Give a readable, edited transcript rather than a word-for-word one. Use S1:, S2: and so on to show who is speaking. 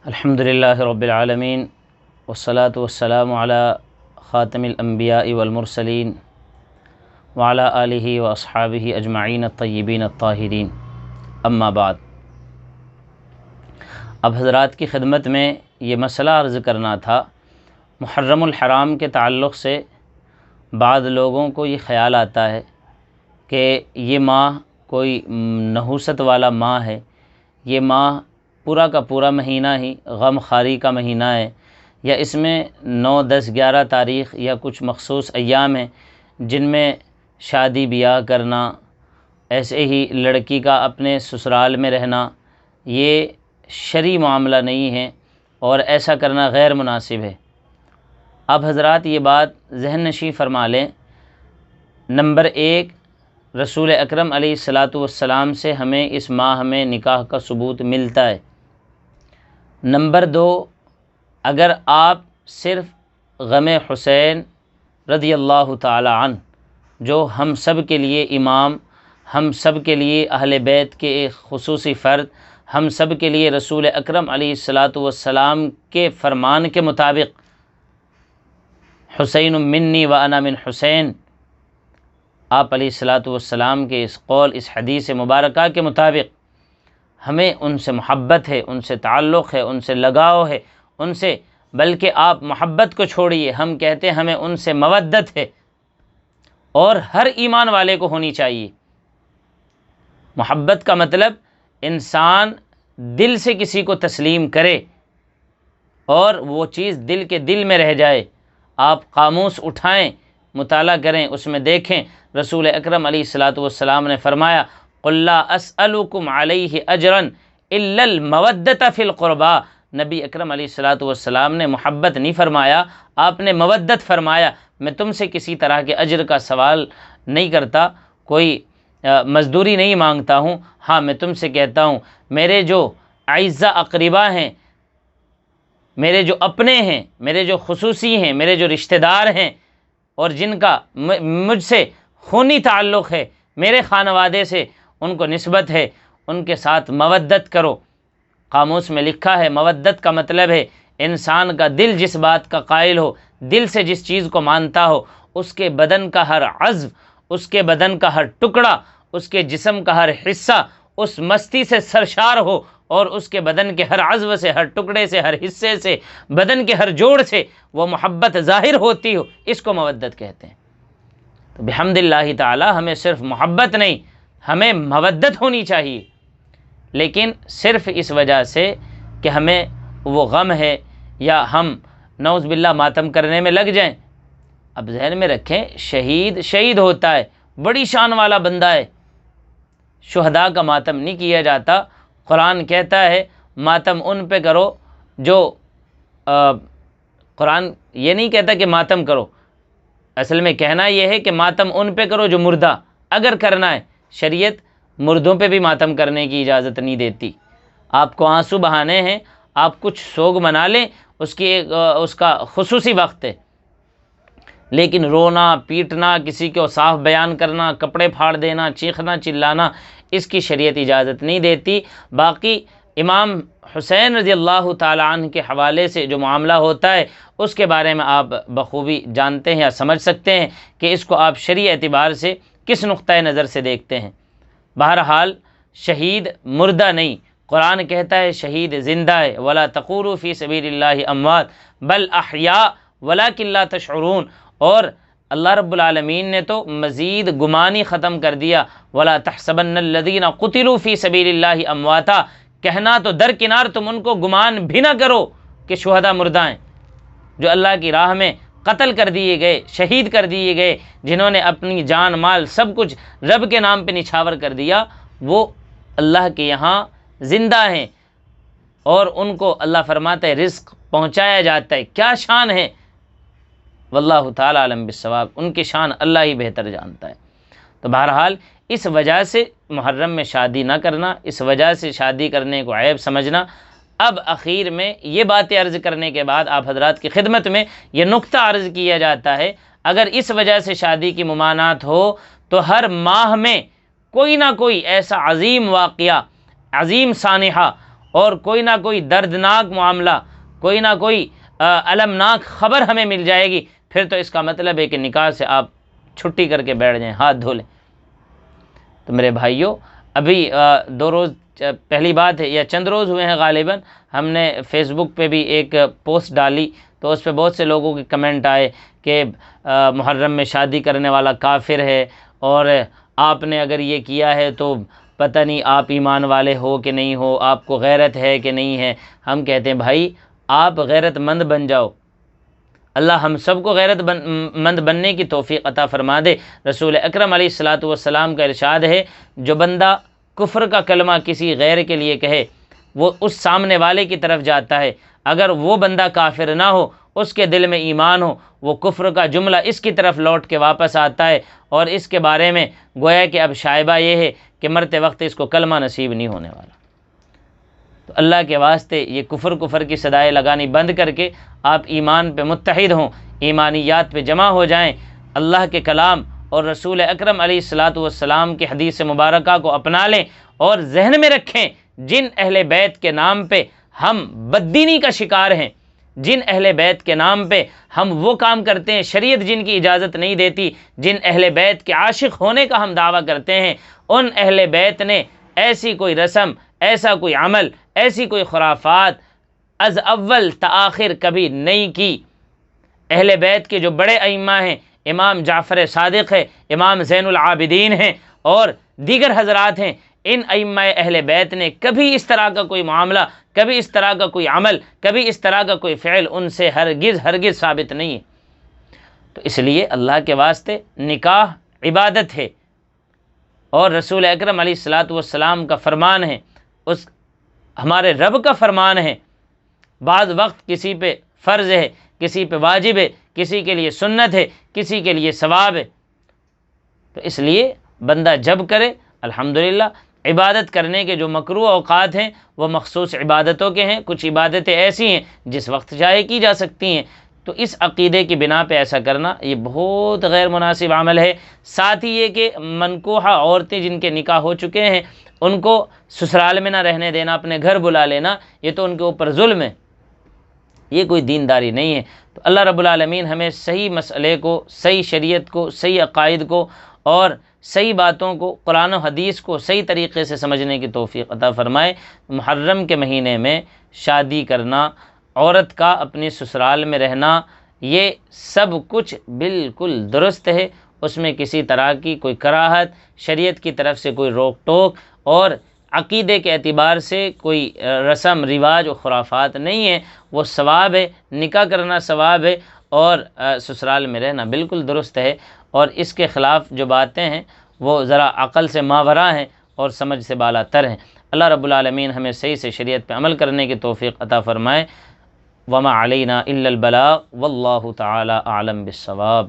S1: الحمدللہ رب العالمین والصلاة والسلام علی خاتم الانبیاء والمرسلین وعلی آلہ واصحابہ اجمعین الطیبین الطاہرین، اما بعد۔ اب حضرات کی خدمت میں یہ مسئلہ عرض کرنا تھا، محرم الحرام کے تعلق سے بعض لوگوں کو یہ خیال آتا ہے کہ یہ ماہ کوئی نحوست والا ماہ ہے، یہ ماہ پورا کا پورا مہینہ ہی غم خاری کا مہینہ ہے، یا اس میں 9، 10، 11 تاریخ یا کچھ مخصوص ایام ہیں جن میں شادی بیاہ کرنا، ایسے ہی لڑکی کا اپنے سسرال میں رہنا، یہ شرعی معاملہ نہیں ہے اور ایسا کرنا غیر مناسب ہے۔ اب حضرات یہ بات ذہن نشین فرما لیں۔ نمبر 1، رسول اکرم علیہ السلام سے ہمیں اس ماہ میں نکاح کا ثبوت ملتا ہے۔ نمبر 2، اگر آپ صرف غم حسین رضی اللہ تعالی عنہ، جو ہم سب کے لیے امام، ہم سب کے لیے اہل بیت کے ایک خصوصی فرد، ہم سب کے لیے رسول اکرم علیہ السلام کے فرمان کے مطابق حسین منی و انا من حسین، آپ علیہ السلام کے اس قول، اس حدیث مبارکہ کے مطابق ہمیں ان سے محبت ہے، ان سے تعلق ہے، ان سے لگاؤ ہے، ان سے، بلکہ آپ محبت کو چھوڑیے، ہم کہتے ہیں ہمیں ان سے مودت ہے، اور ہر ایمان والے کو ہونی چاہیے۔ محبت کا مطلب انسان دل سے کسی کو تسلیم کرے اور وہ چیز دل کے دل میں رہ جائے۔ آپ قاموس اٹھائیں، مطالعہ کریں، اس میں دیکھیں رسول اکرم علیہ السلام نے فرمایا قُلْ لَا أَسْأَلُكُمْ عَلَيْهِ أَجْرًا إِلَّا الْمَوَدَّةَ فِي الْقُرْبَى۔ نبی اکرم علیہ السلام نے محبت نہیں فرمایا، آپ نے مودت فرمایا۔ میں تم سے کسی طرح کے اجر کا سوال نہیں کرتا، کوئی مزدوری نہیں مانگتا ہوں، ہاں میں تم سے کہتا ہوں میرے جو اعزہ اقربا ہیں، میرے جو اپنے ہیں، میرے جو خصوصی ہیں، میرے جو رشتہ دار ہیں اور جن کا مجھ سے خونی تعلق ہے، میرے خانوادے سے ان کو نسبت ہے، ان کے ساتھ مودت کرو۔ قاموس میں لکھا ہے مودت کا مطلب ہے انسان کا دل جس بات کا قائل ہو، دل سے جس چیز کو مانتا ہو، اس کے بدن کا ہر عضو، اس کے بدن کا ہر ٹکڑا، اس کے جسم کا ہر حصہ اس مستی سے سرشار ہو، اور اس کے بدن کے ہر عضو سے، ہر ٹکڑے سے، ہر حصے سے، بدن کے ہر جوڑ سے وہ محبت ظاہر ہوتی ہو، اس کو مودت کہتے ہیں۔ تو بحمد اللہ تعالی ہمیں صرف محبت نہیں، ہمیں مودت ہونی چاہیے، لیکن صرف اس وجہ سے کہ ہمیں وہ غم ہے یا ہم نعوذ باللہ ماتم کرنے میں لگ جائیں۔ اب ذہن میں رکھیں، شہید ہوتا ہے، بڑی شان والا بندہ ہے، شہداء کا ماتم نہیں کیا جاتا۔ قرآن کہتا ہے ماتم ان پہ کرو جو قرآن یہ نہیں کہتا کہ ماتم کرو، اصل میں کہنا یہ ہے کہ ماتم ان پہ کرو جو مردہ، اگر کرنا ہے۔ شریعت مردوں پہ بھی ماتم کرنے کی اجازت نہیں دیتی۔ آپ کو آنسو بہانے ہیں، آپ کچھ سوگ منا لیں، اس کا خصوصی وقت ہے، لیکن رونا پیٹنا، کسی کو صاف بیان کرنا، کپڑے پھاڑ دینا، چیخنا چلانا، اس کی شریعت اجازت نہیں دیتی۔ باقی امام حسین رضی اللہ تعالی عنہ کے حوالے سے جو معاملہ ہوتا ہے اس کے بارے میں آپ بخوبی جانتے ہیں یا سمجھ سکتے ہیں کہ اس کو آپ شرعی اعتبار سے کس نقطۂ نظر سے دیکھتے ہیں۔ بہرحال شہید مردہ نہیں، قرآن کہتا ہے شہید زندہ ہے، وَلَا تَقُولُوا فِي سَبِيلِ اللَّهِ أَمْوَاتٌ بَلْ أَحْيَاءٌ وَلَكِنْ لَا تَشْعُرُونَ۔ اور اللہ رب العالمین نے تو مزید گمانی ختم کر دیا، وَلَا تَحْسَبَنَّ الَّذِينَ قُتِلُوا فِي سَبِيلِ اللَّهِ أَمْوَاتًا، کہنا تو درکنار تم ان کو گمان بھی نہ کرو کہ شہداء مردہ ہیں، جو اللہ کی راہ میں قتل کر دیے گئے، شہید کر دیے گئے، جنہوں نے اپنی جان مال سب کچھ رب کے نام پہ نچھاور کر دیا، وہ اللہ کے یہاں زندہ ہیں، اور ان کو اللہ فرماتا ہے رزق پہنچایا جاتا ہے۔ کیا شان ہے، واللہ تعالی عالم بالصواب، ان کی شان اللہ ہی بہتر جانتا ہے۔ تو بہرحال اس وجہ سے محرم میں شادی نہ کرنا، اس وجہ سے شادی کرنے کو عیب سمجھنا۔ اب اخیر میں یہ باتیں عرض کرنے کے بعد آپ حضرات کی خدمت میں یہ نقطہ عرض کیا جاتا ہے، اگر اس وجہ سے شادی کی ممانعت ہو تو ہر ماہ میں کوئی نہ کوئی ایسا عظیم واقعہ، عظیم سانحہ اور کوئی نہ کوئی دردناک معاملہ، کوئی نہ کوئی المناک خبر ہمیں مل جائے گی، پھر تو اس کا مطلب ہے کہ نکاح سے آپ چھٹی کر کے بیٹھ جائیں، ہاتھ دھو لیں۔ تو میرے بھائیوں، ابھی 2 روز پہلی بات ہے، یا چند روز ہوئے ہیں غالباً، ہم نے فیس بک پہ بھی ایک پوسٹ ڈالی، تو اس پہ بہت سے لوگوں کے کمنٹ آئے کہ محرم میں شادی کرنے والا کافر ہے، اور آپ نے اگر یہ کیا ہے تو پتہ نہیں آپ ایمان والے ہو کہ نہیں ہو، آپ کو غیرت ہے کہ نہیں ہے۔ ہم کہتے ہیں بھائی، آپ غیرت مند بن جاؤ، اللہ ہم سب کو غیرت مند بننے کی توفیق عطا فرما دے۔ رسول اکرم علیہ الصلاۃ والسلام کا ارشاد ہے، جو بندہ کفر کا کلمہ کسی غیر کے لیے کہے، وہ اس سامنے والے کی طرف جاتا ہے، اگر وہ بندہ کافر نہ ہو، اس کے دل میں ایمان ہو، وہ کفر کا جملہ اس کی طرف لوٹ کے واپس آتا ہے، اور اس کے بارے میں گویا کہ اب شائبہ یہ ہے کہ مرتے وقت اس کو کلمہ نصیب نہیں ہونے والا۔ تو اللہ کے واسطے یہ کفر کی صدائیں لگانی بند کر کے آپ ایمان پہ متحد ہوں، ایمانیات پہ جمع ہو جائیں، اللہ کے کلام اور رسول اکرم علیہ الصلاۃ والسلام کی حدیث مبارکہ کو اپنا لیں، اور ذہن میں رکھیں جن اہل بیت کے نام پہ ہم بددینی کا شکار ہیں، جن اہل بیت کے نام پہ ہم وہ کام کرتے ہیں شریعت جن کی اجازت نہیں دیتی، جن اہل بیت کے عاشق ہونے کا ہم دعویٰ کرتے ہیں، ان اہل بیت نے ایسی کوئی رسم، ایسا کوئی عمل، ایسی کوئی خرافات از اول تا آخر کبھی نہیں کی۔ اہل بیت کے جو بڑے ائمہ ہیں، امام جعفر صادق ہے، امام زین العابدین ہیں، اور دیگر حضرات ہیں، ان ائمہ اہل بیت نے کبھی اس طرح کا کوئی معاملہ، کبھی اس طرح کا کوئی عمل، کبھی اس طرح کا کوئی فعل ان سے ہرگز ثابت نہیں ہے۔ تو اس لیے اللہ کے واسطے نکاح عبادت ہے، اور رسول اکرم علیہ الصلاۃ والسلام کا فرمان ہے، اس ہمارے رب کا فرمان ہے۔ بعض وقت کسی پہ فرض ہے، کسی پہ واجب ہے، کسی کے لیے سنت ہے، کسی کے لیے ثواب ہے۔ تو اس لیے بندہ جب کرے الحمدللہ۔ عبادت کرنے کے جو مکروہ اوقات ہیں وہ مخصوص عبادتوں کے ہیں، کچھ عبادتیں ایسی ہیں جس وقت چاہے کی جا سکتی ہیں، تو اس عقیدے کی بنا پہ ایسا کرنا یہ بہت غیر مناسب عمل ہے۔ ساتھ ہی یہ کہ منکوحہ عورتیں جن کے نکاح ہو چکے ہیں ان کو سسرال میں نہ رہنے دینا، اپنے گھر بلا لینا، یہ تو ان کے اوپر ظلم ہے، یہ کوئی دینداری نہیں ہے۔ تو اللہ رب العالمین ہمیں صحیح مسئلے کو، صحیح شریعت کو، صحیح عقائد کو اور صحیح باتوں کو، قرآن و حدیث کو صحیح طریقے سے سمجھنے کی توفیق عطا فرمائے۔ محرم کے مہینے میں شادی کرنا، عورت کا اپنی سسرال میں رہنا، یہ سب کچھ بالکل درست ہے، اس میں کسی طرح کی کوئی کراہت، شریعت کی طرف سے کوئی روک ٹوک اور عقیدے کے اعتبار سے کوئی رسم رواج و خرافات نہیں ہے۔ وہ ثواب ہے، نکاح کرنا ثواب ہے، اور سسرال میں رہنا بالکل درست ہے، اور اس کے خلاف جو باتیں ہیں وہ ذرا عقل سے ماوراء ہیں اور سمجھ سے بالا تر ہیں۔ اللہ رب العالمین ہمیں صحیح سے شریعت پہ عمل کرنے کی توفیق عطا فرمائے۔ وما علینا الا البلاغ واللہ تعالی اعلم بالصواب۔